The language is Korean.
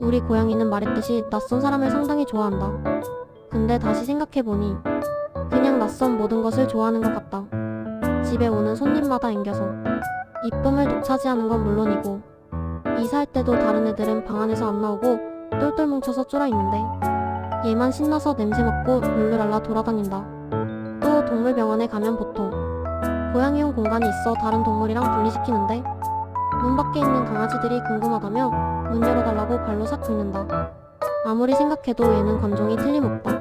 우리 고양이는 말했듯이 낯선 사람을 상당히 좋아한다. 근데 다시 생각해보니 그냥 낯선 모든 것을 좋아하는 것 같다. 집에 오는 손님마다 앵겨서 이쁨을 독차지하는 건 물론이고 이사할 때도 다른 애들은 방 안에서 안 나오고 똘똘 뭉쳐서 쫄아있는데 얘만 신나서 냄새 맡고 룰루랄라 돌아다닌다. 또 동물병원에 가면 보통 고양이용 공간이 있어 다른 동물이랑 분리시키는데 문 밖에 있는 강아지들이 궁금하다며 문 열어달라고 발로 싹 긁는다. 아무리 생각해도 얘는 관종이 틀림없다.